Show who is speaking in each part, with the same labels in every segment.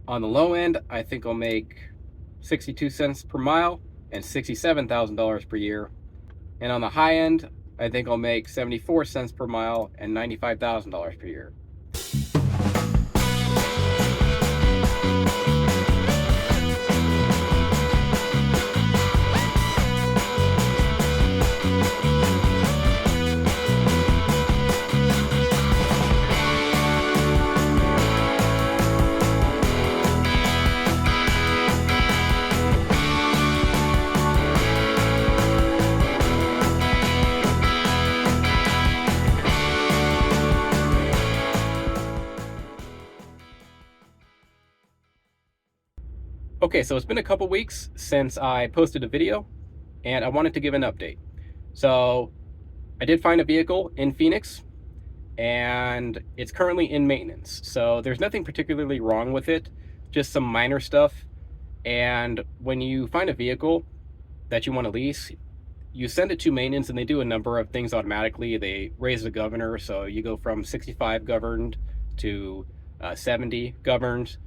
Speaker 1: On the low end, I think I'll make 62 cents per mile and $67,000 per year. And on the high end, I think I'll make 74 cents per mile and $95,000 per year. Okay, so it's been a couple weeks since I posted a video, and I wanted to give an update. So I did find a vehicle in Phoenix, and it's currently in maintenance. So there's nothing particularly wrong with it, just some minor stuff. And when you find a vehicle that you want to lease, you send it to maintenance, and they do a number of things automatically. They raise the governor, so you go from 65 governed to 70 governed.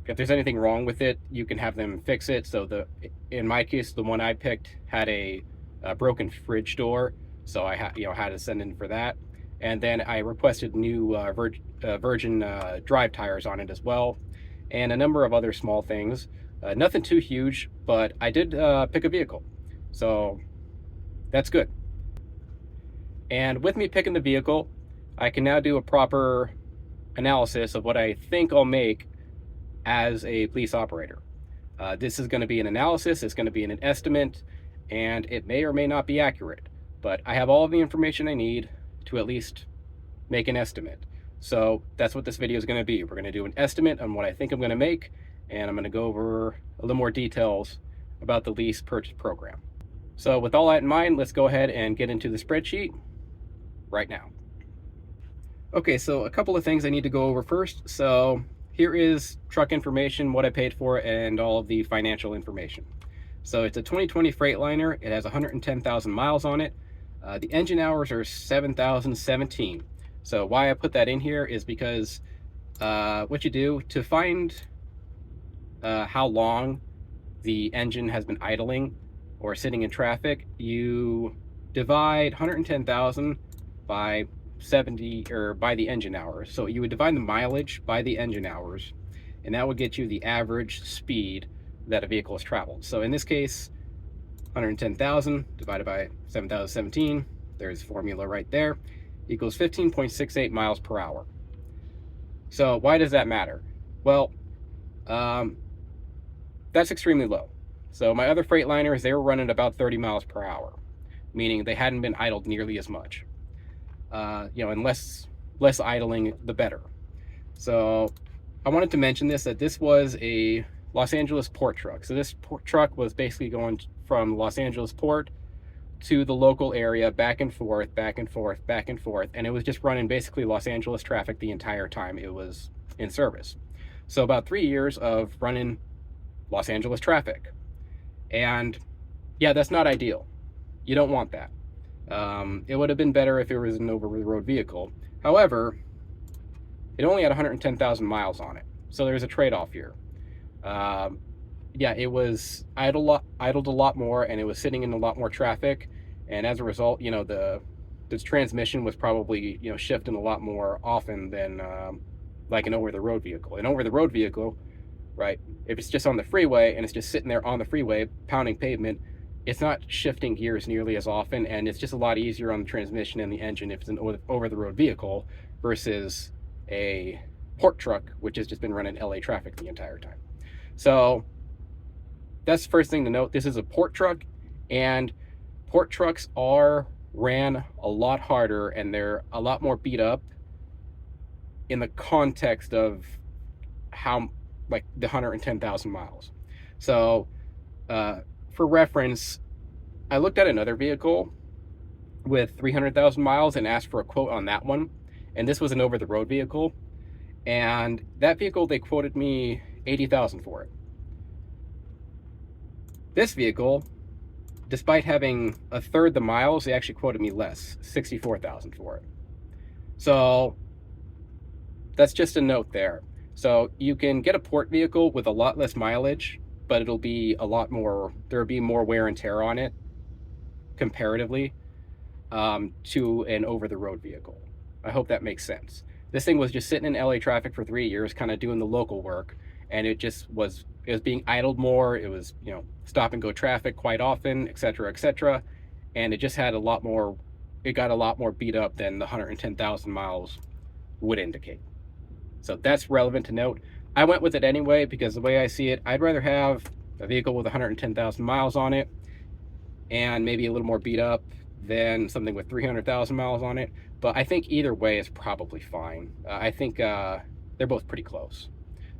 Speaker 1: If there's anything wrong with it, you can have them fix it. So in my case, the one I picked had a broken fridge door, so I had to send in for that. And then I requested new Virgin drive tires on it as well, and a number of other small things. Nothing too huge, but I did pick a vehicle, so that's good. And with me picking the vehicle, I can now do a proper analysis of what I think I'll make as a police operator. This is going to be an analysis, it's going to be an estimate, and it may or may not be accurate, but I have all of the information I need to at least make an estimate. So that's what this video is going to be. We're going to do an estimate on what I think I'm going to make, and I'm going to go over a little more details about the lease purchase program. So with all that in mind, let's go ahead and get into the spreadsheet right now. Okay, so a couple of things I need to go over first. So here is truck information, what I paid for, and all of the financial information. So it's a 2020 Freightliner. It has 110,000 miles on it. The engine hours are 7,017. So why I put that in here is because what you do to find how long the engine has been idling or sitting in traffic, you divide 110,000 by 70, or by the engine hours. So you would divide the mileage by the engine hours, and that would get you the average speed that a vehicle has traveled. So in this case, 110,000 divided by 7,017, there's a formula right there, equals 15.68 miles per hour. So why does that matter? Well, that's extremely low. So my other Freightliners, they were running about 30 miles per hour, meaning they hadn't been idled nearly as much. And less idling, the better. So I wanted to mention that this was a Los Angeles port truck. So this truck was basically going from Los Angeles port to the local area, back and forth, back and forth, back and forth. And it was just running basically Los Angeles traffic the entire time it was in service. So about 3 years of running Los Angeles traffic. And yeah, that's not ideal. You don't want that. It would have been better if it was an over-the-road vehicle. However, it only had 110,000 miles on it, so there's a trade-off here. Yeah, it was idled a lot more, and it was sitting in a lot more traffic, and as a result, the transmission was probably shifting a lot more often than like an over-the-road vehicle. An over-the-road vehicle, right? If it's just on the freeway and it's just sitting there on the freeway pounding pavement, it's not shifting gears nearly as often, and it's just a lot easier on the transmission and the engine if it's an over-the-road vehicle versus a port truck, which has just been running LA traffic the entire time. So that's the first thing to note. This is a port truck, and port trucks ran a lot harder, and they're a lot more beat up in the context of how, like, the 110,000 miles. So for reference, I looked at another vehicle with 300,000 miles and asked for a quote on that one. And this was an over-the-road vehicle. And that vehicle, they quoted me 80,000 for it. This vehicle, despite having a third the miles, they actually quoted me less, 64,000 for it. So that's just a note there. So you can get a port vehicle with a lot less mileage, but it'll be a lot more, there'll be more wear and tear on it comparatively to an over-the-road vehicle. I hope that makes sense. This thing was just sitting in LA traffic for 3 years, kind of doing the local work, and it was being idled more. It was, stop and go traffic quite often, et cetera, and it just had a lot more. It got a lot more beat up than the 110,000 miles would indicate. So that's relevant to note. I went with it anyway because the way I see it, I'd rather have a vehicle with 110,000 miles on it and maybe a little more beat up than something with 300,000 miles on it. But I think either way is probably fine. I think they're both pretty close.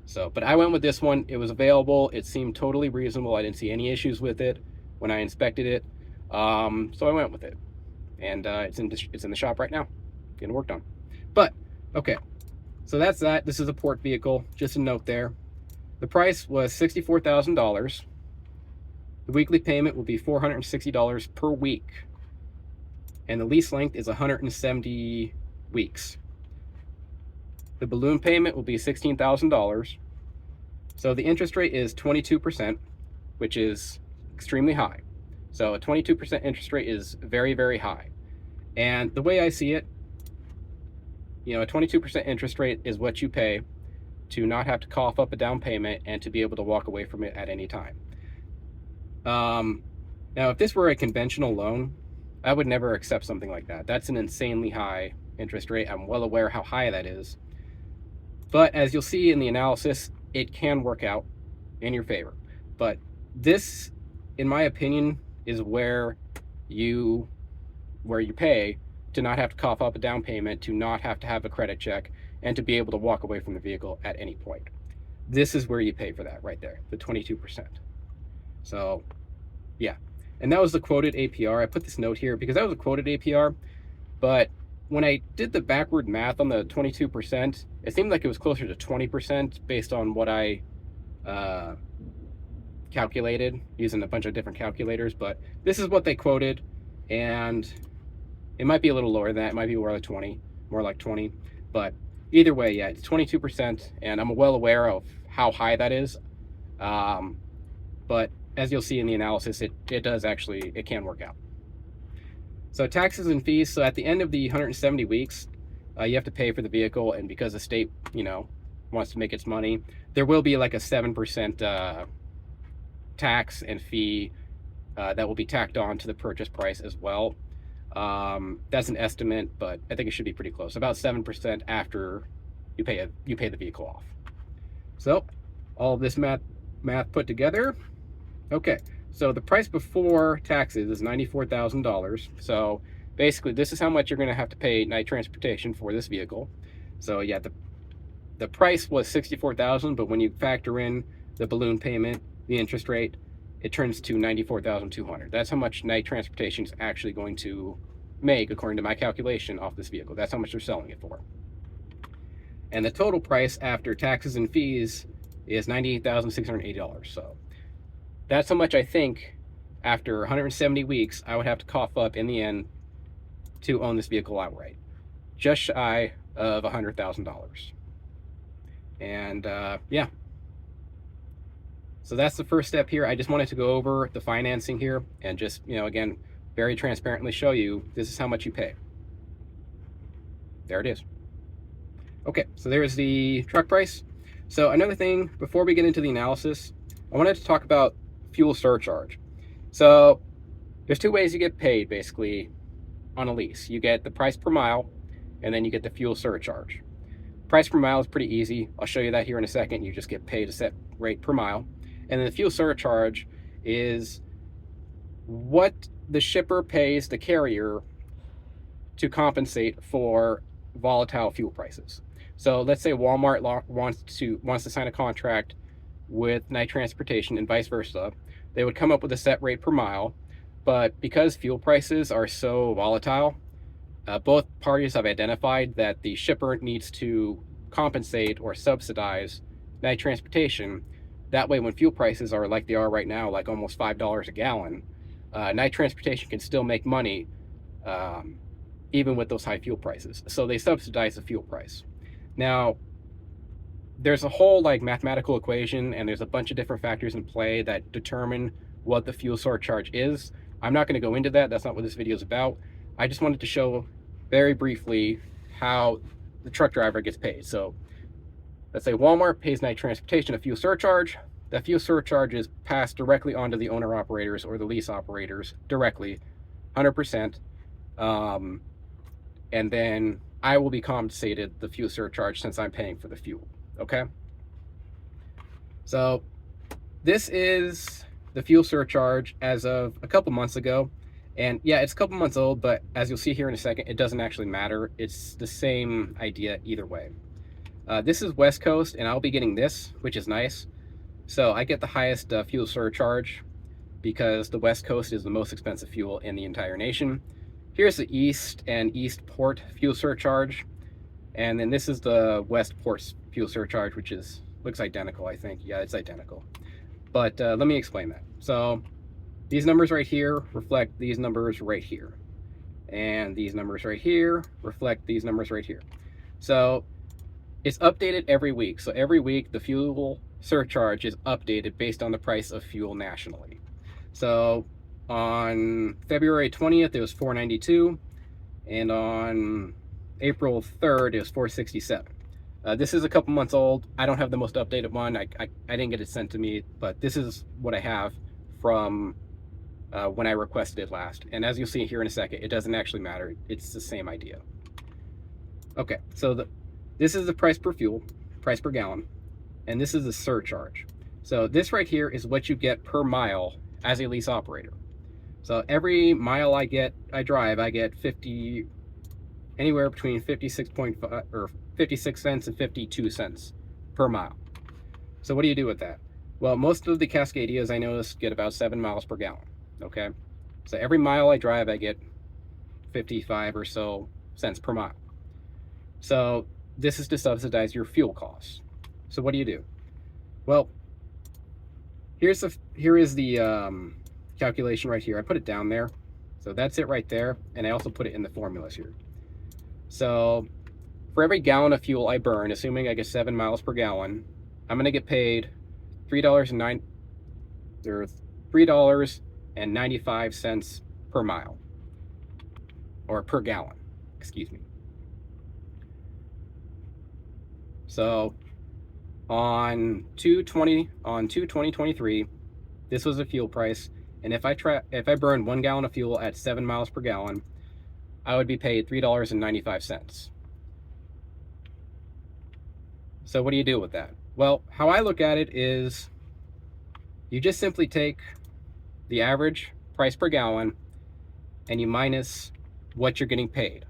Speaker 1: So, but I went with this one. It was available. It seemed totally reasonable. I didn't see any issues with it when I inspected it. So I went with it, and it's in the shop right now, getting worked on. But okay, so that's that. This is a port vehicle. Just a note there. The price was $64,000. The weekly payment will be $460 per week, and the lease length is 170 weeks. The balloon payment will be $16,000. So the interest rate is 22%, which is extremely high. So a 22% interest rate is very, very high. And the way I see it, a 22% interest rate is what you pay to not have to cough up a down payment and to be able to walk away from it at any time. Now, if this were a conventional loan, I would never accept something like that. That's an insanely high interest rate. I'm well aware how high that is. But as you'll see in the analysis, it can work out in your favor. But this, in my opinion, is where you pay to not have to cough up a down payment, to not have to have a credit check, and to be able to walk away from the vehicle at any point. This is where you pay for that right there, the 22%. So, yeah. And that was the quoted APR. I put this note here because that was a quoted APR, but when I did the backward math on the 22%, it seemed like it was closer to 20% based on what I calculated using a bunch of different calculators. But this is what they quoted, and it might be a little lower than that. It might be more like 20. But either way, yeah, it's 22%, and I'm well aware of how high that is. But as you'll see in the analysis, it can work out. So taxes and fees. So at the end of the 170 weeks, you have to pay for the vehicle, and because the state, wants to make its money, there will be like a 7% tax and fee that will be tacked on to the purchase price as well. That's an estimate, but I think it should be pretty close. About 7% after you pay the vehicle off. So all of this math put together. Okay, so the price before taxes is $94,000. So basically, this is how much you're going to have to pay night transportation for this vehicle. So yeah, the price was $64,000, but when you factor in the balloon payment, the interest rate, it turns to $94,200. That's how much night transportation is actually going to make, according to my calculation, off this vehicle. That's how much they're selling it for. And the total price after taxes and fees is $98,680. So that's how much I think after 170 weeks I would have to cough up in the end to own this vehicle outright. Just shy of $100,000. And yeah. So that's the first step here. I just wanted to go over the financing here and just, again, very transparently show you this is how much you pay. There it is. Okay, so there's the truck price. So another thing, before we get into the analysis, I wanted to talk about fuel surcharge. So there's two ways you get paid basically on a lease. You get the price per mile, and then you get the fuel surcharge. Price per mile is pretty easy. I'll show you that here in a second. You just get paid a set rate per mile. And then the fuel surcharge is what the shipper pays the carrier to compensate for volatile fuel prices. So let's say Walmart wants to sign a contract with night transportation and vice versa. They would come up with a set rate per mile, but because fuel prices are so volatile, both parties have identified that the shipper needs to compensate or subsidize night transportation. That way, when fuel prices are like they are right now, like almost $5 a gallon, night transportation can still make money even with those high fuel prices. So they subsidize the fuel price. Now, there's a whole like mathematical equation, and there's a bunch of different factors in play that determine what the fuel surcharge is. I'm not going to go into that. That's not what this video is about. I just wanted to show very briefly how the truck driver gets paid. So let's say Walmart pays Night Transportation a fuel surcharge. That fuel surcharge is passed directly onto the owner operators or the lease operators directly, 100%. And then I will be compensated the fuel surcharge since I'm paying for the fuel. Okay. So this is the fuel surcharge as of a couple months ago. And yeah, it's a couple months old, but as you'll see here in a second, it doesn't actually matter. It's the same idea either way. This is West Coast, and I'll be getting this, which is nice. So I get the highest fuel surcharge because the West Coast is the most expensive fuel in the entire nation. Here's the East and East Port fuel surcharge. And then this is the West Port fuel surcharge, which looks identical, I think. Yeah, it's identical. But let me explain that. So these numbers right here reflect these numbers right here. And these numbers right here reflect these numbers right here. So it's updated every week. So every week the fuel surcharge is updated based on the price of fuel nationally. So on February 20th, it was $4.92. And on April 3rd, it was $4.67. This is a couple months old. I don't have the most updated one. I didn't get it sent to me, but this is what I have from when I requested it last. And as you'll see here in a second, it doesn't actually matter. It's the same idea. Okay, so this is the price per fuel, price per gallon, and this is the surcharge. So this right here is what you get per mile as a lease operator. So every mile I drive, I get anywhere between 56.5 or 56 cents and 52 cents per mile. So what do you do with that? Well, most of the Cascadias I noticed get about 7 miles per gallon. Okay, so every mile I drive, I get 55 or so cents per mile. So this is to subsidize your fuel costs. So what do you do? Well, here is the calculation right here. I put it down there. So that's it right there. And I also put it in the formulas here. So for every gallon of fuel I burn, assuming I get 7 miles per gallon, I'm going to get paid $3.95 per mile, or per gallon, excuse me. So on 2/20/2023, this was the fuel price, and if I burn 1 gallon of fuel at 7 miles per gallon, I would be paid $3.95. So what do you do with that? Well, how I look at it is you just simply take the average price per gallon and you minus what you're getting paid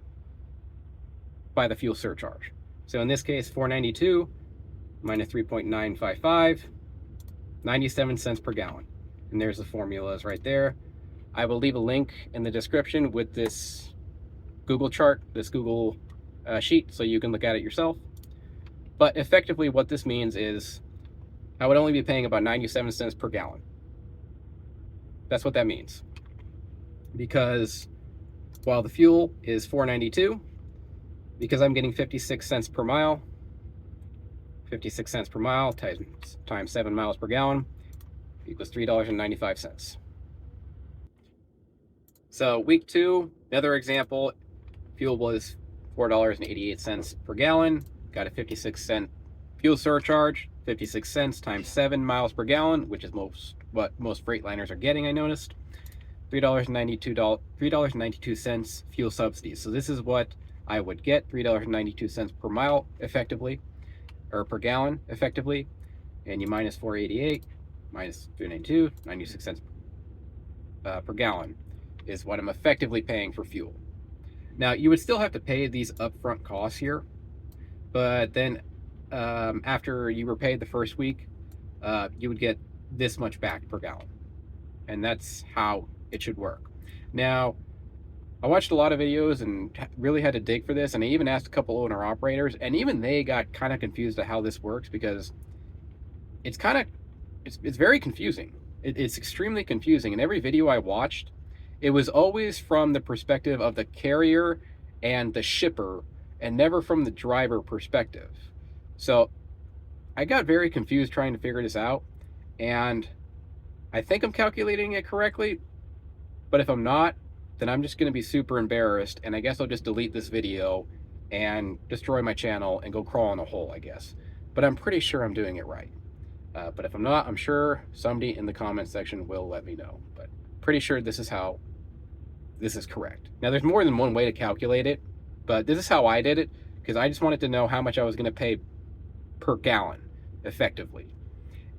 Speaker 1: by the fuel surcharge. So in this case, $4.92 minus 3.955, 97 cents per gallon. And there's the formulas right there. I will leave a link in the description with this Google chart, this Google sheet, so you can look at it yourself. But effectively what this means is I would only be paying about 97 cents per gallon. That's what that means. Because while the fuel is $4.92, because I'm getting 56 cents per mile, 56 cents per mile times 7 miles per gallon equals $3.95. So week 2, another example, fuel was $4.88 per gallon, got a 56-cent fuel surcharge, 56 cents times 7 miles per gallon, which is what most Freightliners are getting, I noticed. $3.92 fuel subsidies. So this is what I would get, $3.92 per mile effectively, or per gallon effectively, and you minus 488 minus 392, 96 cents per gallon is what I'm effectively paying for fuel. Now you would still have to pay these upfront costs here, but then after you were paid the first week, you would get this much back per gallon, and that's how it should work. Now, I watched a lot of videos and really had to dig for this, and I even asked a couple owner operators, and even they got kind of confused at how this works, because it's very confusing. It's extremely confusing. In every video I watched, it was always from the perspective of the carrier and the shipper, and never from the driver perspective. So I got very confused trying to figure this out, and I think I'm calculating it correctly, but if I'm not, then I'm just going to be super embarrassed, and I guess I'll just delete this video and destroy my channel and go crawl in a hole, I guess. But I'm pretty sure I'm doing it right. But if I'm not, I'm sure somebody in the comment section will let me know. But pretty sure this is correct. Now, there's more than one way to calculate it, but this is how I did it, because I just wanted to know how much I was going to pay per gallon, effectively.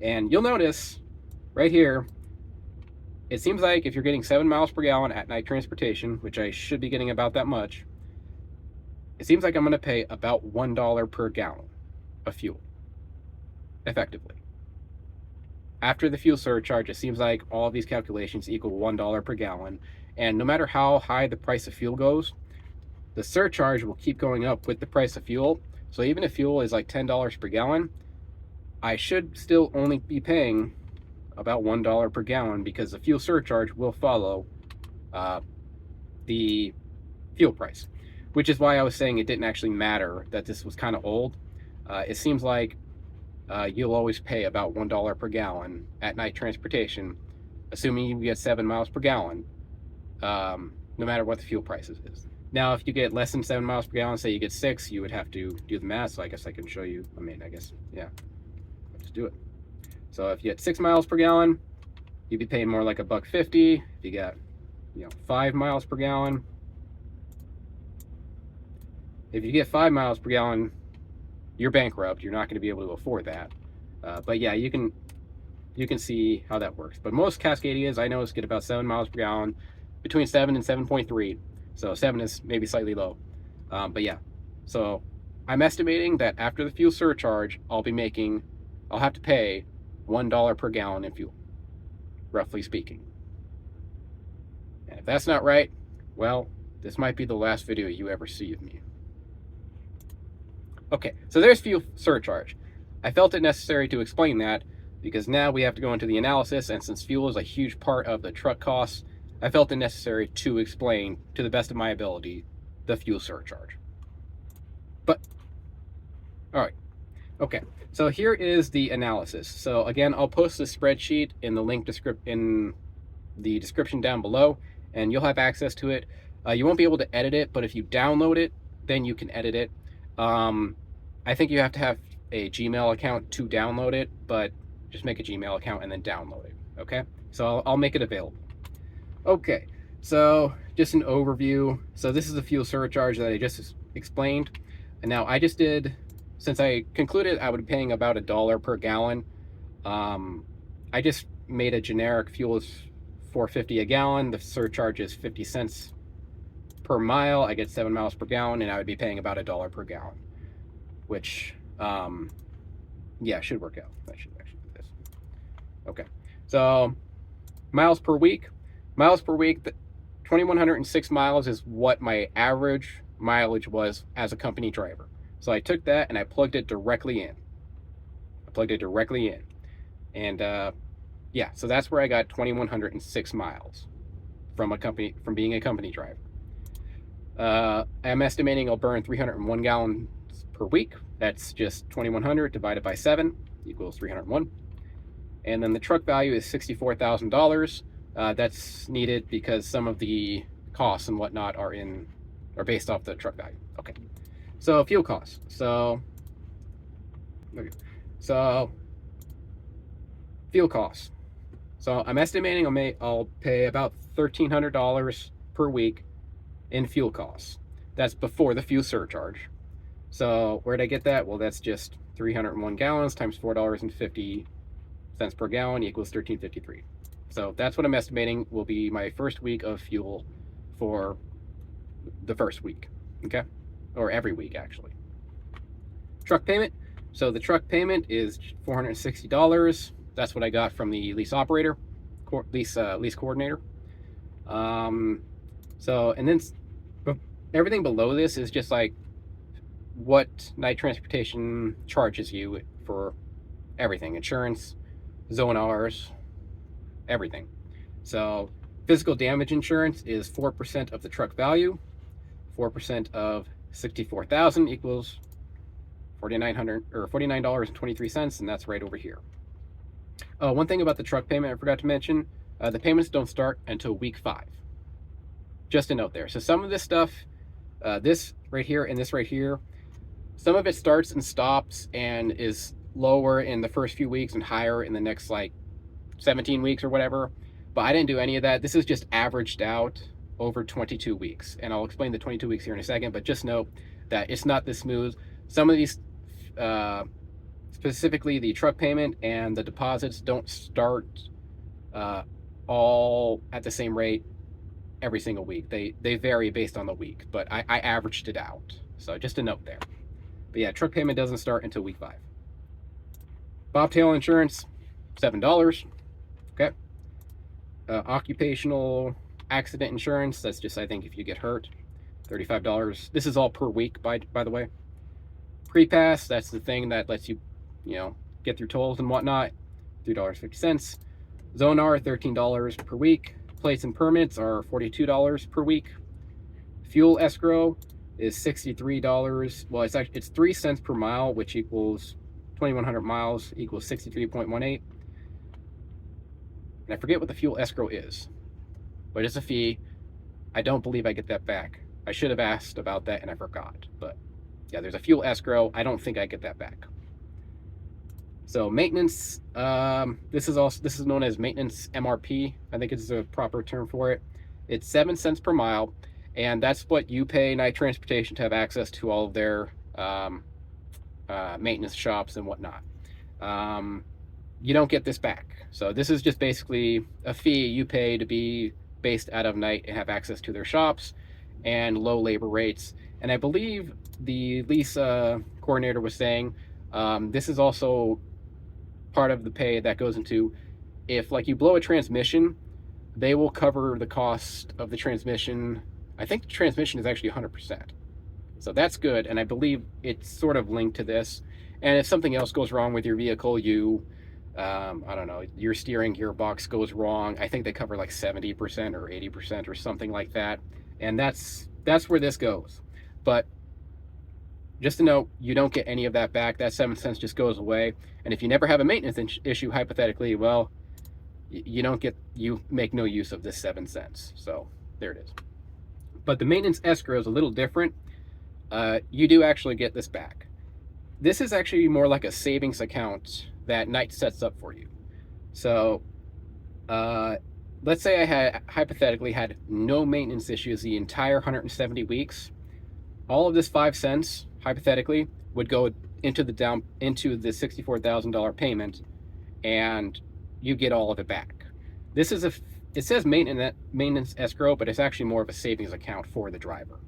Speaker 1: And you'll notice right here, it seems like if you're getting 7 miles per gallon at night transportation, which I should be getting about that much, it seems like I'm going to pay about $1 per gallon of fuel, effectively. After the fuel surcharge, it seems like all of these calculations equal $1 per gallon. And no matter how high the price of fuel goes, the surcharge will keep going up with the price of fuel. So even if fuel is like $10 per gallon, I should still only be paying about $1 per gallon, because the fuel surcharge will follow the fuel price, which is why I was saying it didn't actually matter that this was kind of old. It seems like you'll always pay about $1 per gallon at night transportation, assuming you get 7 miles per gallon, no matter what the fuel price is. Now, if you get less than 7 miles per gallon, say you get 6, you would have to do the math. So I guess I can show you. Yeah, let's do it. So if you get 6 miles per gallon, you'd be paying more like $1.50. If you got, 5 miles per gallon, if you get 5 miles per gallon, you're bankrupt. You're not going to be able to afford that. But yeah, you can see how that works. But most Cascadias I notice get about 7 miles per gallon, between 7 and 7.3. So 7 is maybe slightly low. But yeah, so I'm estimating that after the fuel surcharge, I'll have to pay $1 per gallon in fuel, roughly speaking. And if that's not right, well, this might be the last video you ever see of me. Okay, so there's fuel surcharge. I felt it necessary to explain that, because now we have to go into the analysis, and since fuel is a huge part of the truck costs, I felt it necessary to explain, to the best of my ability, the fuel surcharge. But, all right, okay. So here is the analysis. So again, I'll post the spreadsheet in the description down below, and you'll have access to it. You won't be able to edit it, but if you download it, then you can edit it. I think you have to have a Gmail account to download it, but just make a Gmail account and then download it, okay? So I'll make it available. Okay, so just an overview. So this is the fuel surcharge that I just explained. And now I just did, since I concluded I would be paying about $1 per gallon, I just made a generic fuel is $4.50 a gallon. The surcharge is 50 cents per mile. I get 7 miles per gallon, and I would be paying about $1 per gallon, which, yeah, should work out. I should actually do this. Okay, so miles per week. Miles per week, 2,106 miles is what my average mileage was as a company driver. So I took that and I plugged it directly in. And yeah, so that's where I got 2,106 miles from being a company driver. I'm estimating I'll burn 301 gallons per week. That's just 2,100 divided by 7 equals 301. And then the truck value is $64,000. That's needed because some of the costs and whatnot are based off the truck value. Okay, so fuel costs. So fuel costs. So I'm estimating I'll pay about $1,300 per week in fuel costs. That's before the fuel surcharge. So where'd I get that? Well, that's just 301 gallons times $4.50 per gallon equals $13.53. So that's what I'm estimating will be my first week of fuel for the first week, okay? Or every week, actually. Truck payment. So the truck payment is $460. That's what I got from the lease operator, lease coordinator. So, and then everything below this is just like what night transportation charges you for everything, insurance, zone Rs, everything. So physical damage insurance is 4% of the truck value. 4% of 64,000 equals $49.23, and that's right over here. Oh, one thing about the truck payment I forgot to mention, the payments don't start until week 5. Just a note there. So some of this stuff, this right here and this right here, some of it starts and stops and is lower in the first few weeks and higher in the next like 17 weeks or whatever. But I didn't do any of that. This is just averaged out over 22 weeks. And I'll explain the 22 weeks here in a second, but just note that it's not this smooth. Some of these, specifically the truck payment and the deposits, don't start all at the same rate every single week. They vary based on the week, but I averaged it out. So just a note there. But yeah, truck payment doesn't start until week 5. Bobtail insurance, $7. Okay. Occupational accident insurance, that's just, I think, if you get hurt, $35. This is all per week, by the way. Pre-pass, that's the thing that lets you, get through tolls and whatnot, $3.50. Zonar, $13 per week. Plates and permits are $42 per week. Fuel escrow is $63. Well, it's 3 cents per mile, which equals 2,100 miles equals 63.18. And I forget what the fuel escrow is, but it's a fee. I don't believe I get that back. I should have asked about that and I forgot. But yeah, there's a fuel escrow. I don't think I get that back. So maintenance, this is known as maintenance MRP. I think it's a proper term for it. It's 7 cents per mile, and that's what you pay Night Transportation to have access to all of their maintenance shops and whatnot. You don't get this back. So this is just basically a fee you pay to be based out of Night and have access to their shops and low labor rates. And I believe the Lease coordinator was saying this is also part of the pay that goes into, if like you blow a transmission, they will cover the cost of the transmission. I think the transmission is actually 100%. So that's good, and I believe it's sort of linked to this. And if something else goes wrong with your vehicle, I don't know, your steering gearbox goes wrong, I think they cover like 70% or 80% or something like that. And that's where this goes. But just to note, you don't get any of that back. That 7 cents just goes away. And if you never have a maintenance issue, hypothetically, well, you make no use of this 7 cents. So there it is. But the maintenance escrow is a little different. You do actually get this back. This is actually more like a savings account that Night sets up for you. So let's say I hypothetically had no maintenance issues the entire 170 weeks. All of this 5 cents, hypothetically, would go into the $64,000 payment, and you get all of it back. This is it says maintenance escrow, but it's actually more of a savings account for the driver.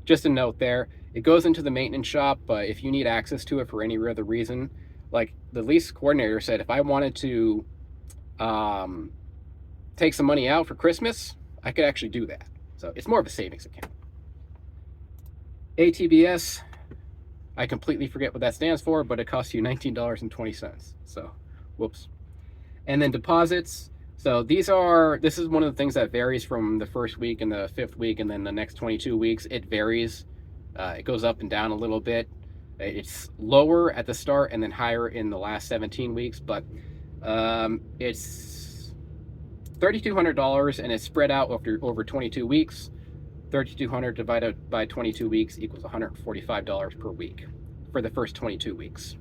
Speaker 1: Just a note there, it goes into the maintenance shop, but if you need access to it for any other reason, like the Lease coordinator said, if I wanted to take some money out for Christmas, I could actually do that. So it's more of a savings account. ATBS, I completely forget what that stands for, but it costs you $19.20. So, whoops. And then deposits. So this is one of the things that varies from the first week and the 5th week, and then the next 22 weeks. It varies. It goes up and down a little bit. It's lower at the start and then higher in the last 17 weeks, but it's $3,200 and it's spread out over 22 weeks. 3,200 divided by 22 weeks equals $145 per week for the first 22 weeks.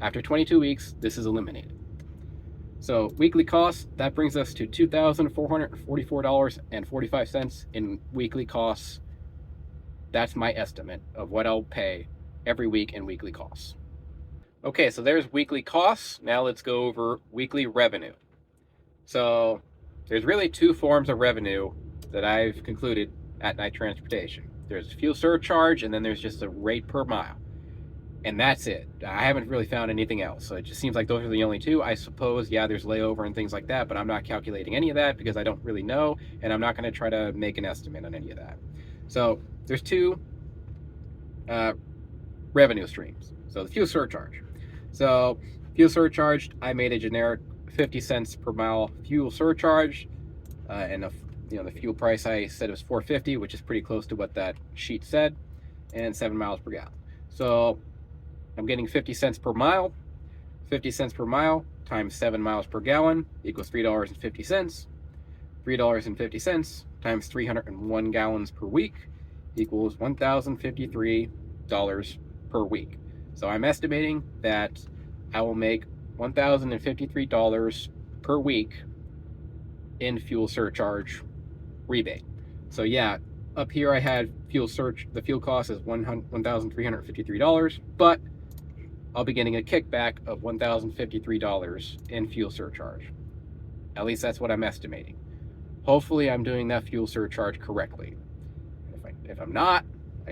Speaker 1: After 22 weeks, this is eliminated. So weekly costs, that brings us to $2,444.45 in weekly costs. That's my estimate of what I'll pay every week in weekly costs. Okay, so there's weekly costs. Now let's go over weekly revenue. So there's really 2 forms of revenue that I've concluded at Night Transportation. There's fuel surcharge, and then there's just a rate per mile. And that's it. I haven't really found anything else. So it just seems like those are the only 2. I suppose, yeah, there's layover and things like that, but I'm not calculating any of that because I don't really know, and I'm not going to try to make an estimate on any of that. So there's 2 revenue streams. So the fuel surcharge. So fuel surcharge, I made a generic 50 cents per mile fuel surcharge, and the fuel price I said was $4.50, which is pretty close to what that sheet said, and 7 miles per gallon. So I'm getting 50 cents per mile. 50 cents per mile times 7 miles per gallon equals $3.50. $3.50 times 301 gallons per week equals $1,053 per week. So I'm estimating that I will make $1,053 per week in fuel surcharge rebate. So yeah, up here I had the fuel cost is $1,353, but I'll be getting a kickback of $1,053 in fuel surcharge. At least that's what I'm estimating. Hopefully I'm doing that fuel surcharge correctly. If I'm not,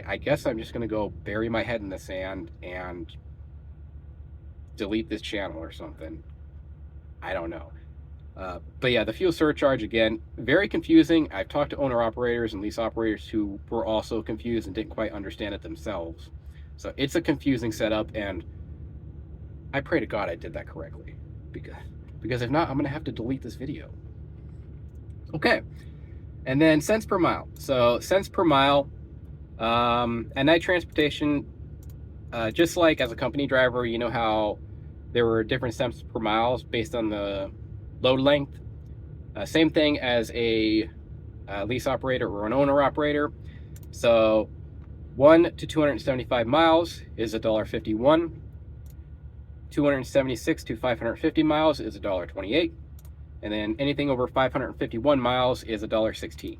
Speaker 1: I guess I'm just going to go bury my head in the sand and delete this channel or something. I don't know. But yeah, the fuel surcharge, again, very confusing. I've talked to owner-operators and lease operators who were also confused and didn't quite understand it themselves. So it's a confusing setup, and I pray to God I did that correctly. Because if not, I'm going to have to delete this video. Okay. And then cents per mile. So cents per mile, at night transportation, just like as a company driver, you know how there were different cents per miles based on the load length. Same thing as a lease operator or an owner operator. So 1 to 275 miles is $1.51. 276 to 550 miles is $1.28. And then anything over 551 miles is $1.16.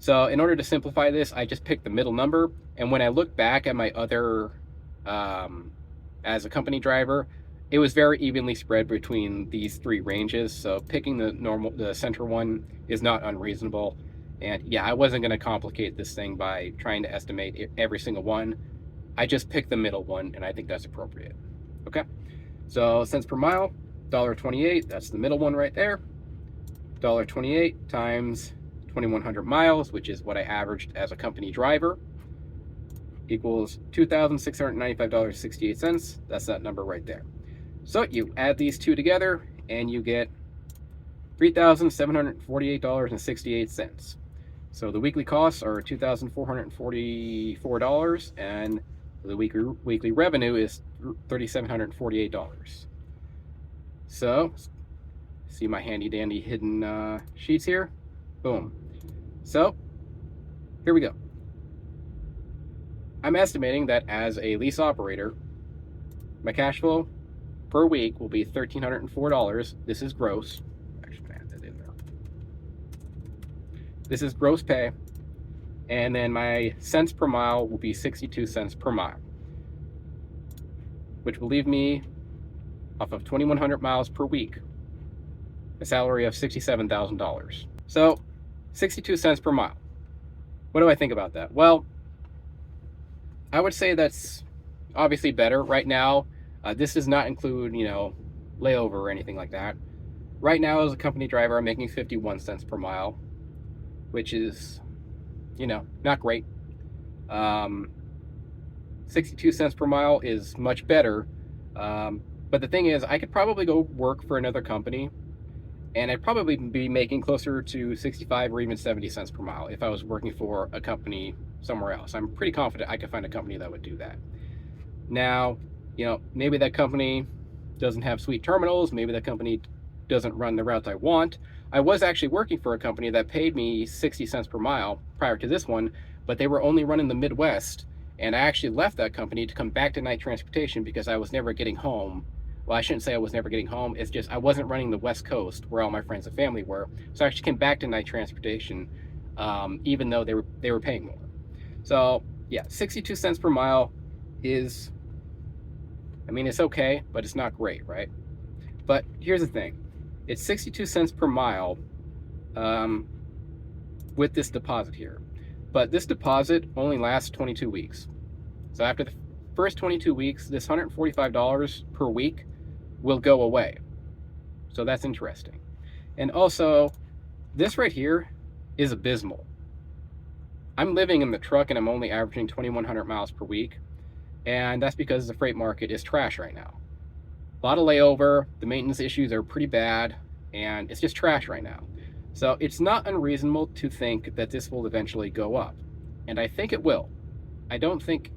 Speaker 1: So in order to simplify this, I just picked the middle number. And when I look back at my other, as a company driver, it was very evenly spread between these three ranges. So picking the center one is not unreasonable. And yeah, I wasn't going to complicate this thing by trying to estimate every single one. I just picked the middle one, and I think that's appropriate. Okay, so cents per mile, $1.28. That's the middle one right there. $1.28 times 2,100 miles, which is what I averaged as a company driver, equals $2,695.68. That's that number right there. So you add these two together and you get $3,748.68. So the weekly costs are $2,444, and the weekly revenue is $3,748. So see my handy dandy hidden sheets here. Boom. So here we go. I'm estimating that as a lease operator, my cash flow per week will be $1,304. This is gross. Actually, I have that in there. This is gross pay. And then my cents per mile will be 62 cents per mile, which will leave me, off of 2,100 miles per week, a salary of $67,000. So 62 cents per mile. What do I think about that? Well, I would say that's obviously better. Right now, this does not include, layover or anything like that. Right now, as a company driver, I'm making 51 cents per mile, which is, not great. 62 cents per mile is much better. But the thing is, I could probably go work for another company, and I'd probably be making closer to 65 or even 70 cents per mile if I was working for a company somewhere else. I'm pretty confident I could find a company that would do that. Now, maybe that company doesn't have sweet terminals. Maybe that company doesn't run the routes I want. I was actually working for a company that paid me 60 cents per mile prior to this one, but they were only running the Midwest. And I actually left that company to come back to night transportation because I was never getting home. Well, I shouldn't say I was never getting home. It's just I wasn't running the West Coast where all my friends and family were. So I actually came back to night transportation, even though they were paying more. So yeah, 62 cents per mile is, it's okay, but it's not great, right? But here's the thing. It's 62 cents per mile with this deposit here. But this deposit only lasts 22 weeks. So after the first 22 weeks, this $145 per week will go away. So that's interesting. And also, this right here is abysmal. I'm living in the truck and I'm only averaging 2,100 miles per week. And that's because the freight market is trash right now. A lot of layover, the maintenance issues are pretty bad, and it's just trash right now. So it's not unreasonable to think that this will eventually go up. And I think it will. I don't think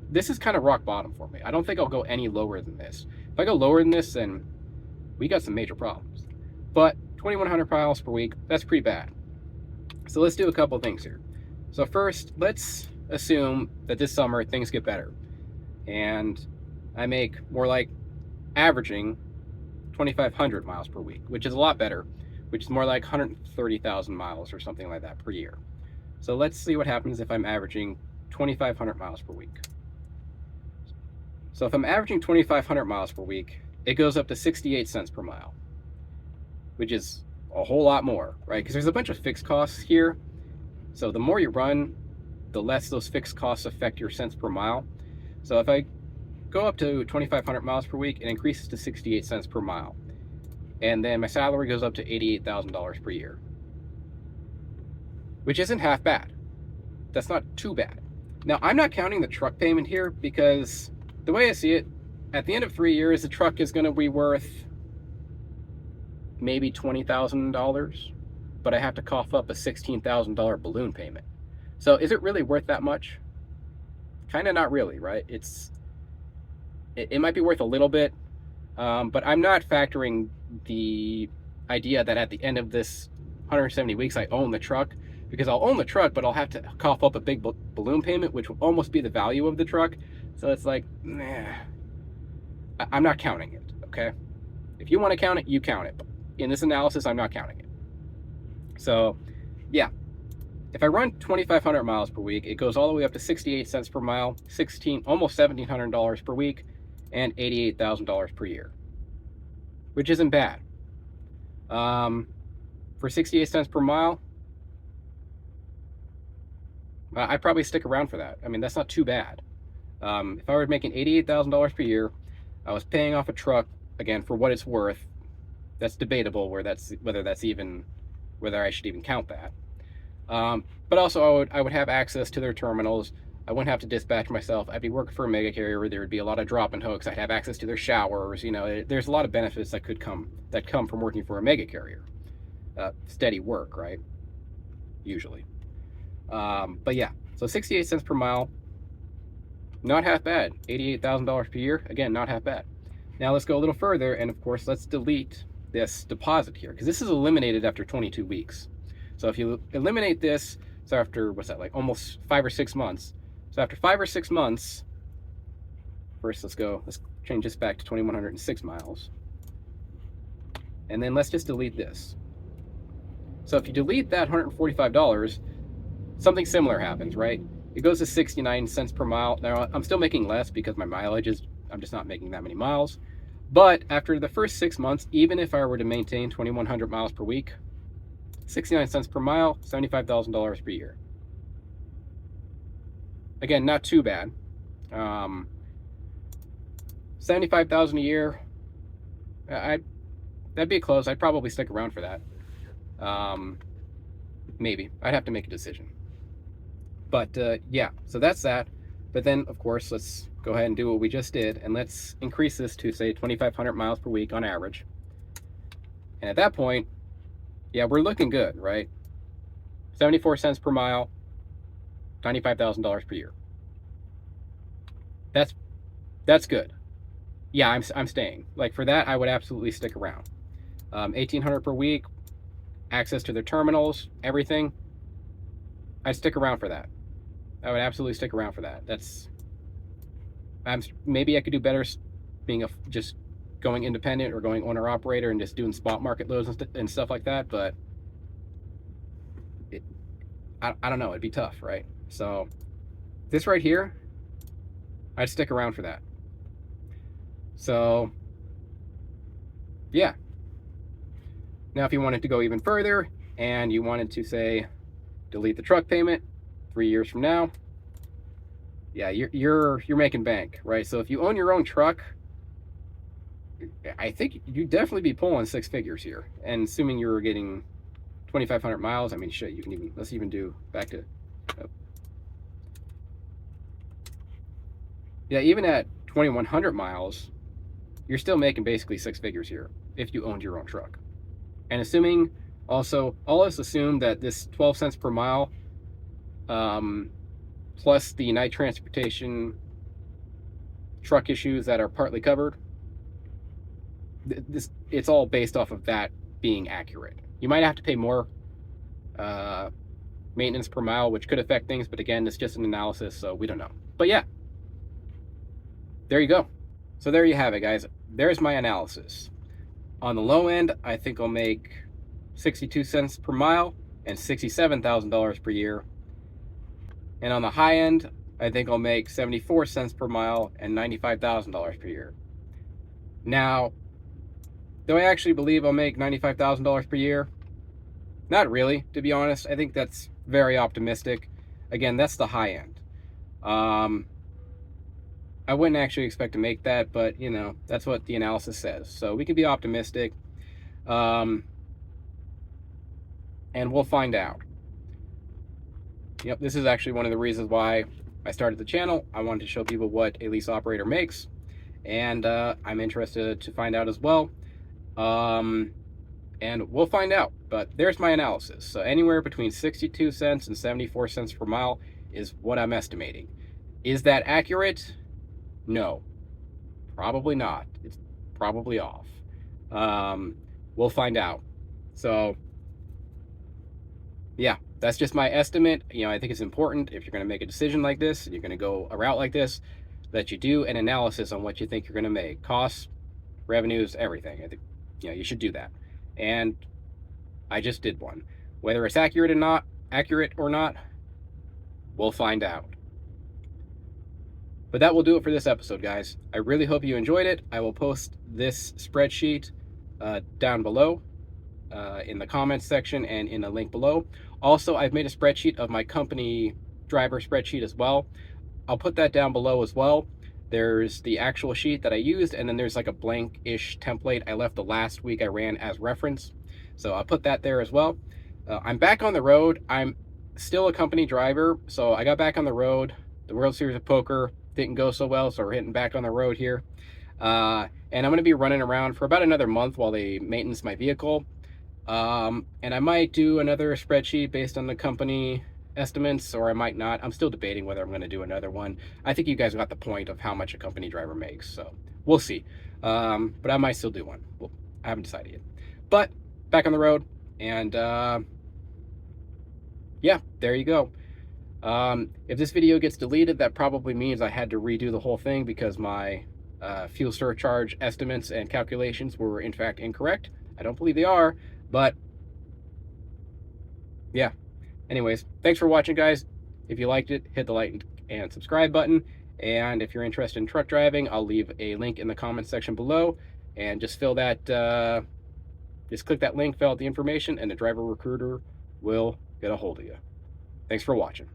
Speaker 1: this is kind of rock bottom for me. I don't think I'll go any lower than this. If I go lower than this, then we got some major problems. But 2,100 miles per week, that's pretty bad. So let's do a couple things here. So first, let's assume that this summer things get better and I make more like averaging 2,500 miles per week, which is a lot better, which is more like 130,000 miles or something like that per year. So let's see what happens if I'm averaging 2,500 miles per week. So if I'm averaging 2,500 miles per week, it goes up to 68 cents per mile, which is a whole lot more, right? Because there's a bunch of fixed costs here. So the more you run, the less those fixed costs affect your cents per mile. So if I go up to 2,500 miles per week, it increases to 68 cents per mile. And then my salary goes up to $88,000 per year, which isn't half bad. That's not too bad. Now, I'm not counting the truck payment here because the way I see it, at the end of 3 years, the truck is going to be worth maybe $20,000, but I have to cough up a $16,000 balloon payment. So is it really worth that much? Kind of not really, right? It might be worth a little bit, but I'm not factoring the idea that at the end of this 170 weeks, I own the truck, because I'll own the truck, but I'll have to cough up a big balloon payment, which will almost be the value of the truck. So it's like, nah, I'm not counting it, okay? If you want to count it, you count it. But in this analysis, I'm not counting it. So, yeah. If I run 2,500 miles per week, it goes all the way up to 68 cents per mile, almost $1,700 per week, and $88,000 per year, which isn't bad. For 68 cents per mile, I'd probably stick around for that. I mean, that's not too bad. If I were making $88,000 per year, I was paying off a truck, again, for what it's worth. That's debatable whether I should even count that. But also I would have access to their terminals. I wouldn't have to dispatch myself. I'd be working for a mega carrier where there would be a lot of drop and hooks. I'd have access to their showers. There's a lot of benefits that come from working for a mega carrier. Steady work, right? Usually. But yeah, so 68 cents per mile, not half bad. $88,000 per year, again, not half bad. Now let's go a little further, and of course, let's delete this deposit here, because this is eliminated after 22 weeks. So if you eliminate this, so after, what's that, like almost 5 or 6 months. So after 5 or 6 months, first let's change this back to 2,106 miles. And then let's just delete this. So if you delete that $145, something similar happens, right? It goes to 69 cents per mile. Now, I'm still making less because my mileage I'm just not making that many miles. But after the first 6 months, even if I were to maintain 2,100 miles per week, 69 cents per mile, $75,000 per year. Again, not too bad. 75,000 a year, that'd be close. I'd probably stick around for that. Maybe. I'd have to make a decision. But yeah, so that's that. But then, of course, let's go ahead and do what we just did, and let's increase this to, say, 2,500 miles per week on average. And at that point, yeah, we're looking good, right? 74 cents per mile, $95,000 per year. That's good. Yeah, I'm staying. Like, for that, I would absolutely stick around. 1,800 per week, access to their terminals, everything. I'd stick around for that. I would absolutely stick around for that. Maybe I could do better being just going independent or going owner operator and just doing spot market loads and stuff like that. But I don't know. It'd be tough, right? So this right here, I'd stick around for that. So yeah. Now, if you wanted to go even further and you wanted to, say, delete the truck payment 3 years from now, yeah, you're making bank, right? So if you own your own truck, I think you'd definitely be pulling 6 figures here. And assuming you're getting 2,500 miles, I mean, shit, let's even do back to, yeah, even at 2,100 miles, you're still making basically 6 figures here if you owned your own truck. And assuming also, let's assume that this 12 cents per mile, plus the night transportation truck issues that are partly covered. It's all based off of that being accurate. You might have to pay more maintenance per mile, which could affect things, but again, it's just an analysis, so we don't know. But yeah, there you go. So there you have it, guys. There's my analysis. On the low end, I think I'll make 62 cents per mile and $67,000 per year. And on the high end, I think I'll make 74 cents per mile and $95,000 per year. Now, do I actually believe I'll make $95,000 per year? Not really, to be honest. I think that's very optimistic. Again, that's the high end. I wouldn't actually expect to make that, but you know, that's what the analysis says. So we can be optimistic. And we'll find out. Yep, this is actually one of the reasons why I started the channel. I wanted to show people what a lease operator makes, and I'm interested to find out as well. And we'll find out, but there's my analysis. So anywhere between 62 cents and 74 cents per mile is what I'm estimating. Is that accurate? No, probably not. It's probably off. We'll find out. So yeah, that's just my estimate. You know, I think it's important if you're going to make a decision like this, and you're going to go a route like this, that you do an analysis on what you think you're going to make. Costs, revenues, everything. I think, you know, you should do that. And I just did one. Whether it's accurate or not, we'll find out. But that will do it for this episode, guys. I really hope you enjoyed it. I will post this spreadsheet down below in the comments section and in a link below. Also, I've made a spreadsheet of my company driver spreadsheet as well. I'll put that down below as well. There's the actual sheet that I used, and then there's like a blank-ish template I left the last week I ran as reference. So I'll put that there as well. I'm back on the road. I'm still a company driver, so I got back on the road. The World Series of Poker didn't go so well, so we're hitting back on the road here. And I'm going to be running around for about another month while they maintenance my vehicle. And I might do another spreadsheet based on the company estimates, or I might not. I'm still debating whether I'm going to do another one. I think you guys got the point of how much a company driver makes, so we'll see. But I might still do one. Well, I haven't decided yet. But back on the road, and yeah, there you go. If this video gets deleted, that probably means I had to redo the whole thing because my fuel surcharge estimates and calculations were in fact incorrect. I don't believe they are, but yeah. Anyways, thanks for watching, guys. If you liked it, hit the like and subscribe button. And if you're interested in truck driving, I'll leave a link in the comments section below. And just fill that, just click that link, fill out the information, and the driver recruiter will get a hold of you. Thanks for watching.